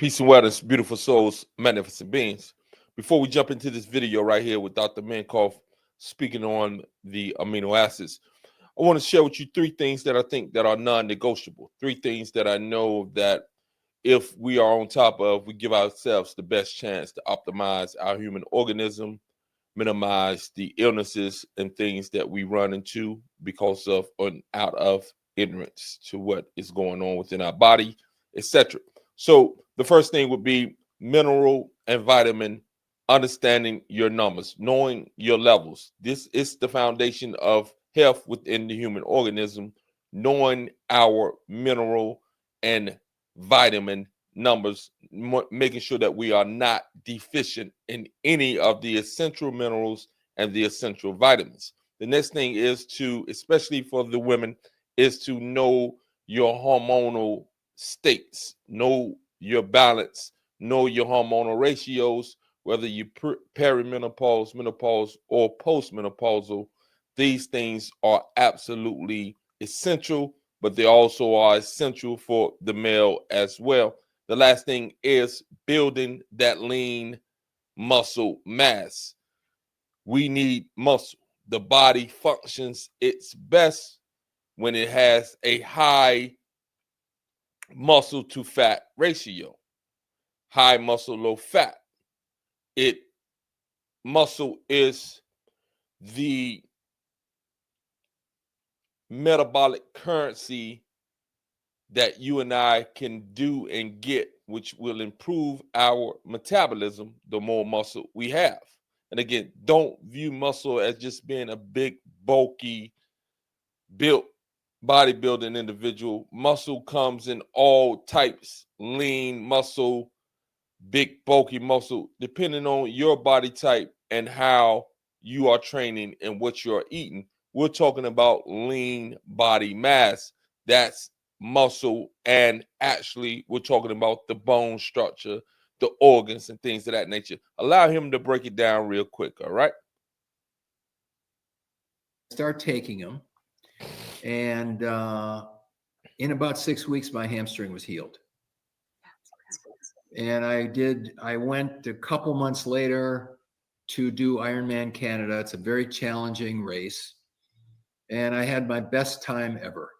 Peace and wellness, beautiful souls, magnificent beings. Before we jump into this video right here with Dr. Minkoff speaking on the amino acids, I want to share with you three things that I think that are non-negotiable. Three things that I know that if we are on top of, we give ourselves the best chance to optimize our human organism, minimize the illnesses and things that we run into because of or out of ignorance to what is going on within our body, etc. So the first thing would be mineral and vitamin, understanding your numbers, knowing your levels. This is the foundation of health within the human organism, knowing our mineral and vitamin numbers, making sure that we are not deficient in any of the essential minerals and the essential vitamins. The next thing is to, especially for the women, is to know your hormonal states, know your balance, know your hormonal ratios, whether you perimenopause, menopause, or postmenopausal. These things are absolutely essential, but they also are essential for the male as well. The last thing is building that lean muscle mass. We need muscle. The body functions its best when it has a high muscle to fat ratio. High muscle, low fat. Muscle is the metabolic currency that you and I can do and get, which will improve our metabolism the more muscle we have. And again, don't view muscle as just being a big, bulky, built bodybuilding individual. Muscle comes in all types: lean muscle, big, bulky muscle, depending on your body type and how you are training and what you're eating. We're talking about lean body mass. That's muscle, and actually we're talking about the bone structure, the organs, and things of that nature. Allow him to break it down real quick, all right? Start taking them, and in about 6 weeks, my hamstring was healed. And I went a couple months later to do Ironman Canada. It's a very challenging race. And I had my best time ever.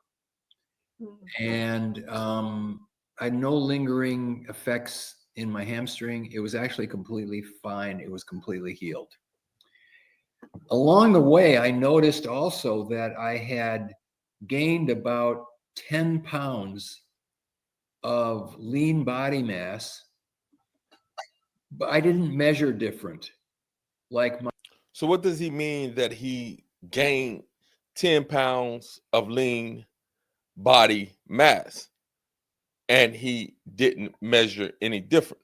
And I had no lingering effects in my hamstring. It was actually completely fine. It was completely healed. Along the way, I noticed also that I had gained about 10 pounds of lean body mass, but I didn't measure different. So what does he mean that he gained 10 pounds of lean body mass and he didn't measure any different?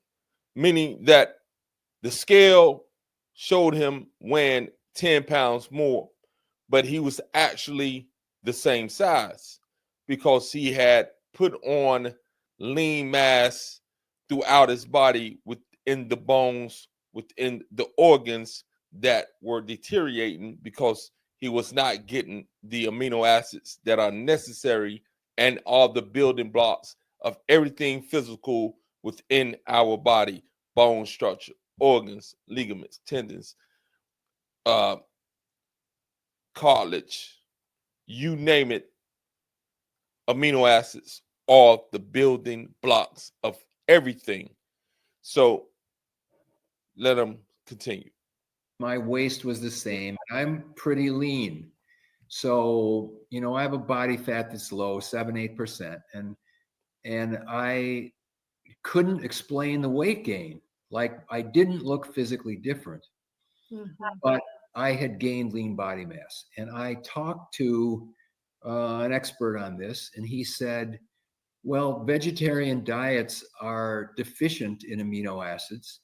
Meaning that the scale showed him weighing 10 pounds more, but he was actually the same size because he had put on lean mass throughout his body, within the bones, within the organs that were deteriorating because he was not getting the amino acids that are necessary and are the building blocks of everything physical within our body: bone structure, organs, ligaments, tendons, cartilage, you name it. Amino acids are the building blocks of everything. So let them continue. My waist was the same. I'm pretty lean. So, I have a body fat that's low, 7-8%. And I couldn't explain the weight gain. Like, I didn't look physically different, but I had gained lean body mass. And I talked to an expert on this, and he said, well, vegetarian diets are deficient in amino acids.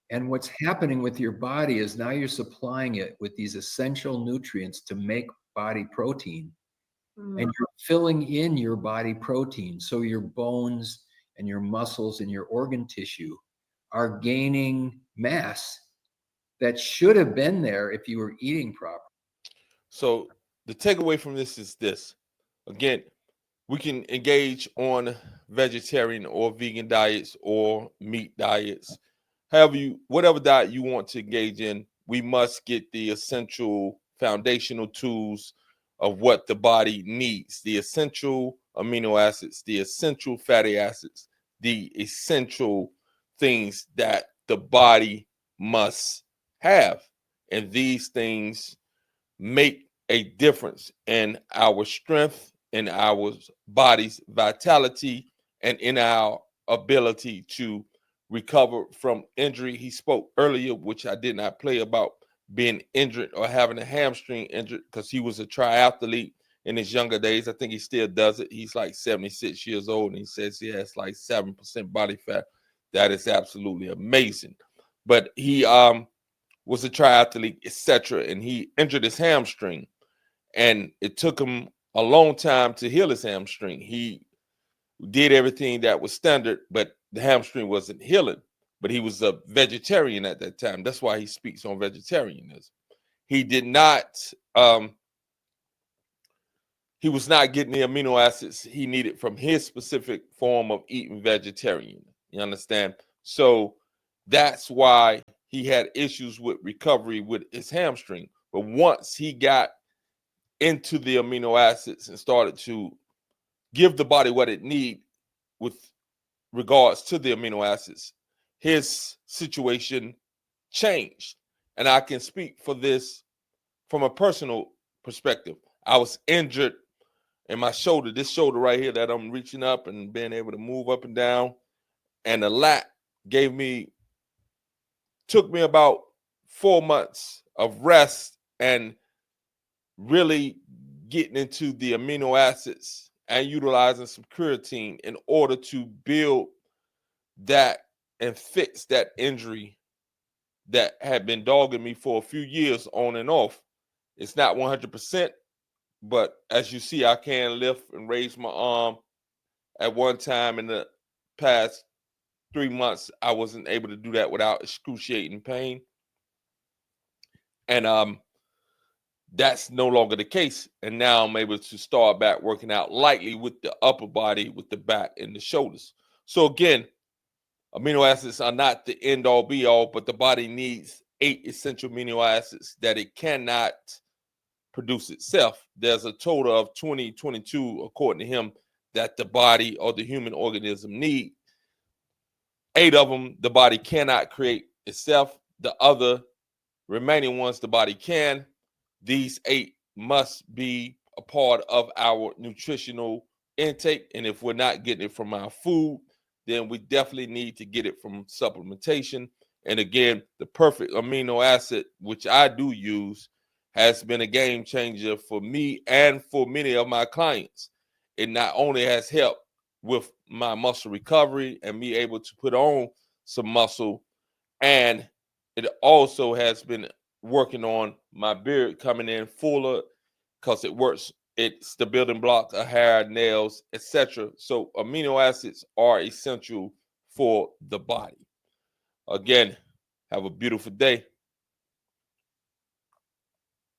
And what's happening with your body is now you're supplying it with these essential nutrients to make body protein. And you're filling in your body protein. So your bones and your muscles and your organ tissue are gaining mass that should have been there if you were eating properly. So the takeaway from this is this. Again, we can engage on vegetarian or vegan diets or meat diets. Whatever diet you want to engage in, we must get the essential foundational tools of what the body needs, the essential amino acids, the essential fatty acids, the essential things that the body must have. And these things make a difference in our strength, in our body's vitality, and in our ability to recover from injury. He spoke earlier, which I did not play, about being injured or having a hamstring injured because he was a triathlete in his younger days. I think he still does it. He's like 76 years old, and he says he has like 7% body fat. That is absolutely amazing. But he was a triathlete, etc., and he injured his hamstring, and it took him a long time to heal his hamstring. He did everything that was standard, but the hamstring wasn't healing. But he was a vegetarian at that time. That's why he speaks on vegetarianism. He did not. He was not getting the amino acids he needed from his specific form of eating vegetarian. You understand? So that's why he had issues with recovery with his hamstring. But once he got into the amino acids and started to give the body what it needs with regards to the amino acids, his situation changed. And I can speak for this from a personal perspective. I was injured in my shoulder, this shoulder right here that I'm reaching up and being able to move up and down. And the lat took me about 4 months of rest and really getting into the amino acids and utilizing some creatine in order to build that and fix that injury that had been dogging me for a few years on and off. It's not 100%, but as you see, I can lift and raise my arm. At one time in the past 3 months, I wasn't able to do that without excruciating pain. And that's no longer the case. And now I'm able to start back working out lightly with the upper body, with the back and the shoulders. So again, amino acids are not the end all be all, but the body needs 8 essential amino acids that it cannot produce itself. There's a total of 22, according to him, that the body or the human organism need. 8 of them the body cannot create itself. The other remaining ones the body can. These 8 must be a part of our nutritional intake. And if we're not getting it from our food, then we definitely need to get it from supplementation. And again, the perfect amino acid, which I do use, has been a game changer for me and for many of my clients. It not only has helped with my muscle recovery and me able to put on some muscle, and it also has been working on my beard coming in fuller because it works. It's the building blocks of hair, nails, etc. So amino acids are essential for the body. Again, have a beautiful day.